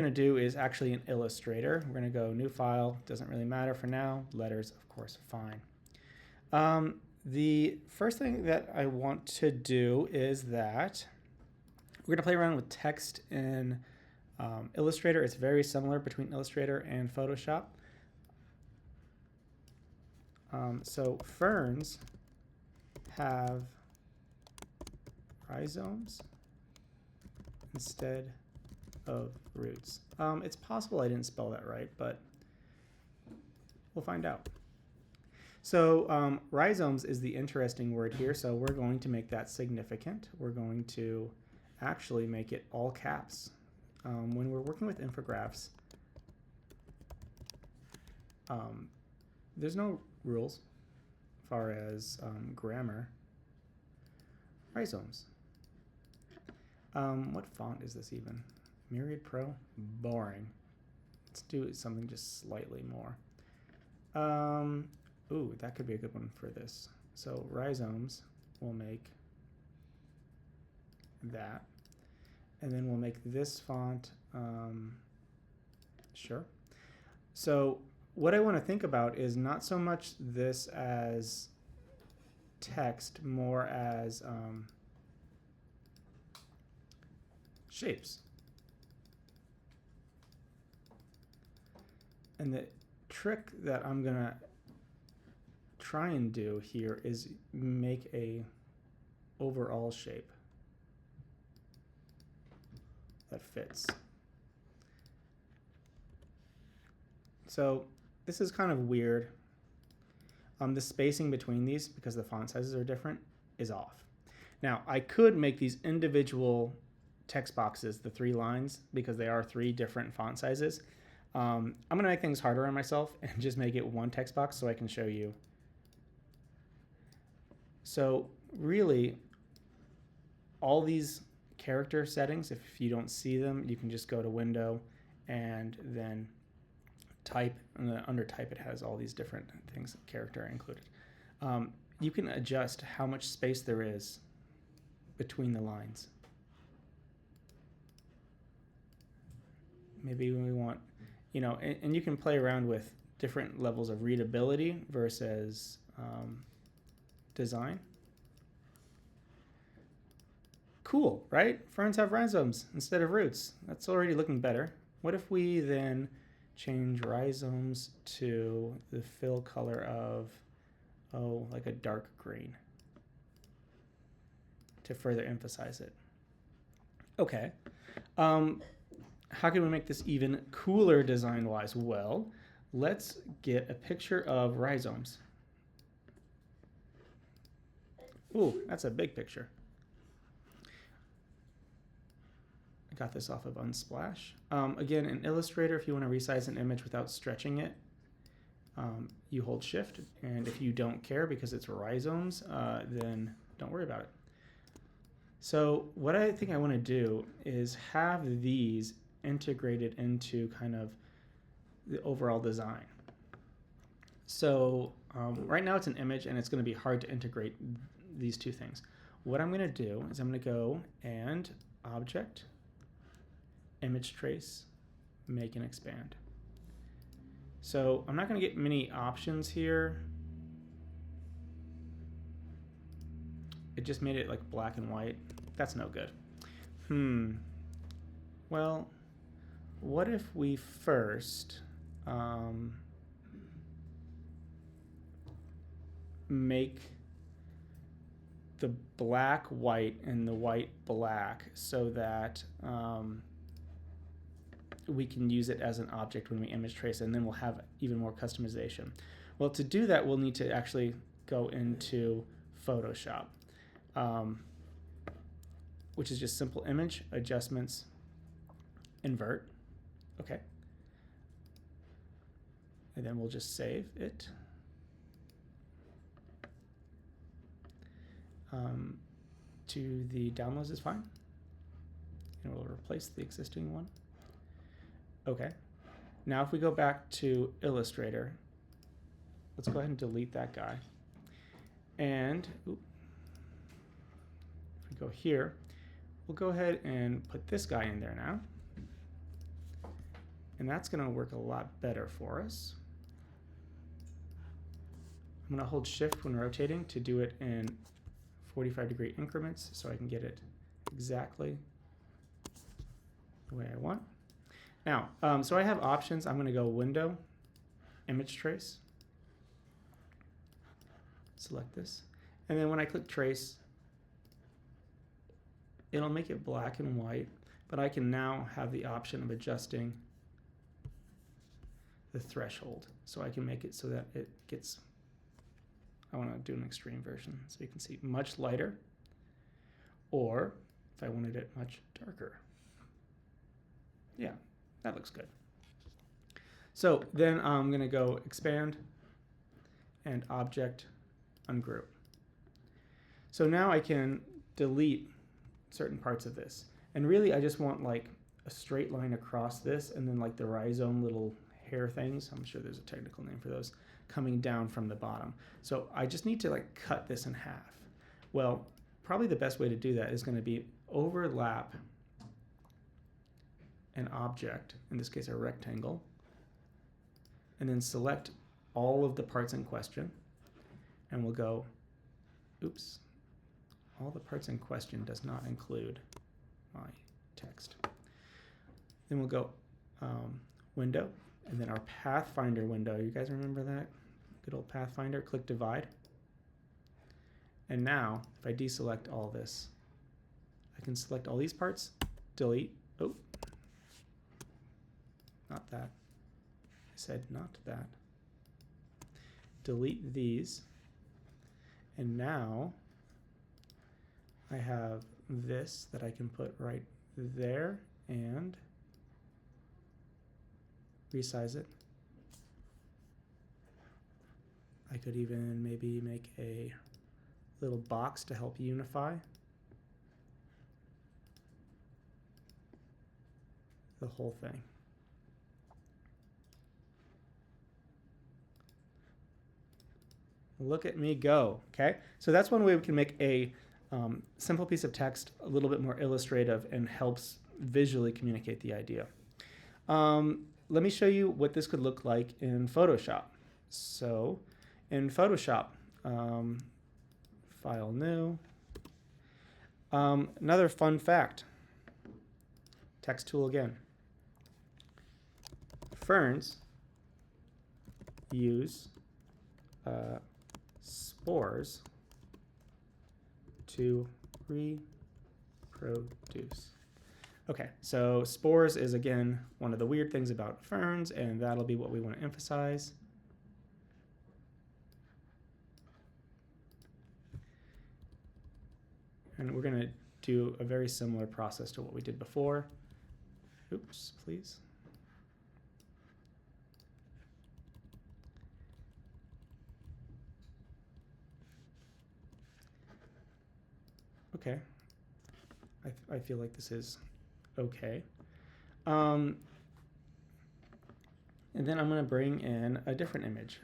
going to do is actually in Illustrator. We're going to go new file, doesn't really matter for now. Letters, of course, fine. The first thing that I want to do is that we're going to play around with text in Illustrator. It's very similar between Illustrator and Photoshop. So ferns have rhizomes instead of roots. It's possible I didn't spell that right, but we'll find out. So rhizomes is the interesting word here, so we're going to make that significant. We're going to actually make it all caps. When we're working with infographs, there's no rules as far as grammar. Rhizomes. What font is this even? Myriad Pro? Boring. Let's do something just slightly more. Ooh, that could be a good one for this. So rhizomes, we'll make that. And then we'll make this font, sure. So what I want to think about is not so much this as text, more as shapes. And the trick that I'm going to try and do here is make a overall shape that fits. So this is kind of weird. The spacing between these, because the font sizes are different, is off. Now I could make these individual text boxes, the 3 lines, because they are 3 different font sizes. I'm going to make things harder on myself and just make it one text box so I can show you. So really, all these character settings, if you don't see them, you can just go to Window and then type, and under type it has all these different things, character included. You can adjust how much space there is between the lines. Maybe we want, you know, and you can play around with different levels of readability versus design. Cool, right? Ferns have rhizomes instead of roots. That's already looking better. What if we then change rhizomes to the fill color of, oh, like a dark green to further emphasize it? Okay. How can we make this even cooler design-wise? Well, let's get a picture of rhizomes. Ooh, that's a big picture. I got this off of Unsplash. Again, in Illustrator, if you want to resize an image without stretching it, you hold Shift, and if you don't care because it's rhizomes, then don't worry about it. So what I think I want to do is have these integrated into kind of the overall design. So right now it's an image and it's going to be hard to integrate these two things. What I'm going to do is I'm going to go and Object, Image Trace, Make and Expand. So I'm not going to get many options here. It just made it like black and white. That's no good. Well, what if we first make the black white and the white black so that we can use it as an object when we image trace, and then we'll have even more customization. Well, to do that, we'll need to actually go into Photoshop, which is just simple image, adjustments, invert. Okay. And then we'll just save it. To the downloads is fine. And we'll replace the existing one. Okay. Now if we go back to Illustrator, let's go ahead and delete that guy. And if we go here, we'll go ahead and put this guy in there now. And that's going to work a lot better for us. I'm going to hold shift when rotating to do it in 45-degree increments so I can get it exactly the way I want. Now, so I have options. I'm going to go Window, Image Trace, select this, and then when I click Trace, it'll make it black and white, but I can now have the option of adjusting the threshold. So I can make it so that it gets, I want to do an extreme version so you can see much lighter, or if I wanted it much darker. Yeah, that looks good. So then I'm going to go Expand and Object Ungroup. So now I can delete certain parts of this. And really I just want like a straight line across this and then like the rhizome little hair things, I'm sure there's a technical name for those, coming down from the bottom. So I just need to like cut this in half. Well, probably the best way to do that is going to be overlap an object, in this case a rectangle, and then select all of the parts in question, and we'll go, oops, all the parts in question does not include my text. Then we'll go Window, and then our Pathfinder window. You guys remember that? Good old Pathfinder. Click Divide. And now, if I deselect all this, I can select all these parts, delete. Oh, not that. I said not that. Delete these. And now I have this that I can put right there and resize it. I could even maybe make a little box to help unify the whole thing. Look at me go, okay? So that's one way we can make a simple piece of text a little bit more illustrative and helps visually communicate the idea. Let me show you what this could look like in Photoshop. So in Photoshop, File New. Another fun fact, text tool again. Ferns use spores to reproduce. Okay, so spores is again one of the weird things about ferns, and that'll be what we want to emphasize. And we're going to do a very similar process to what we did before. Oops, please. Okay, I feel like this is okay. And then I'm going to bring in a different image.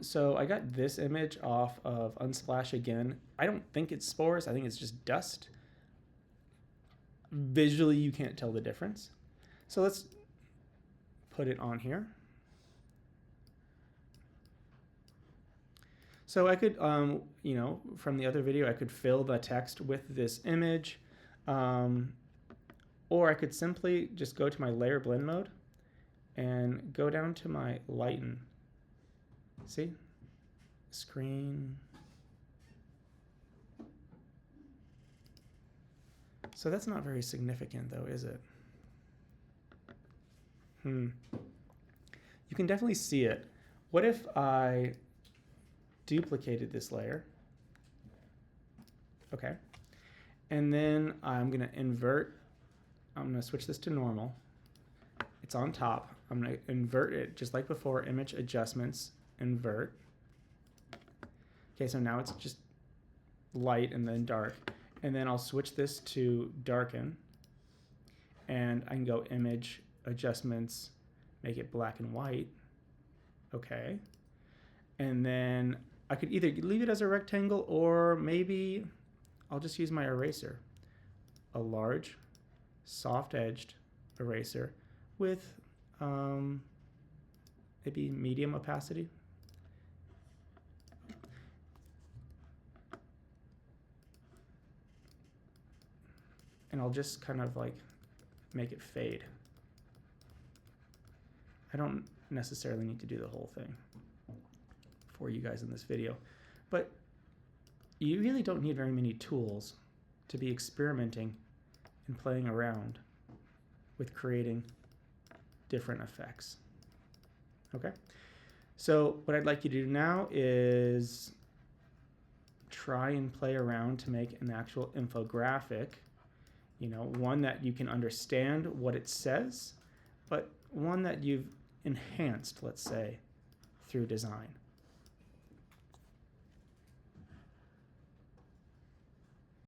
So I got this image off of Unsplash again. I don't think it's spores. I think it's just dust. Visually, you can't tell the difference. So let's put it on here. So I could, you know, from the other video, I could fill the text with this image, or I could simply just go to my layer blend mode and go down to my lighten. See? Screen. So that's not very significant though, is it? You can definitely see it. What if I duplicated this layer? Okay. And then I'm going to invert. I'm going to switch this to normal. It's on top. I'm going to invert it just like before. Image adjustments, invert. Okay, so now it's just light and then dark. And then I'll switch this to darken. And I can go image adjustments, make it black and white. Okay. And then I could either leave it as a rectangle or maybe I'll just use my eraser. A large, soft-edged eraser with maybe medium opacity. And I'll just kind of like make it fade. I don't necessarily need to do the whole thing for you guys in this video, but you really don't need very many tools to be experimenting and playing around with creating different effects. Okay, so what I'd like you to do now is try and play around to make an actual infographic, you know, one that you can understand what it says, but one that you've enhanced, let's say, through design.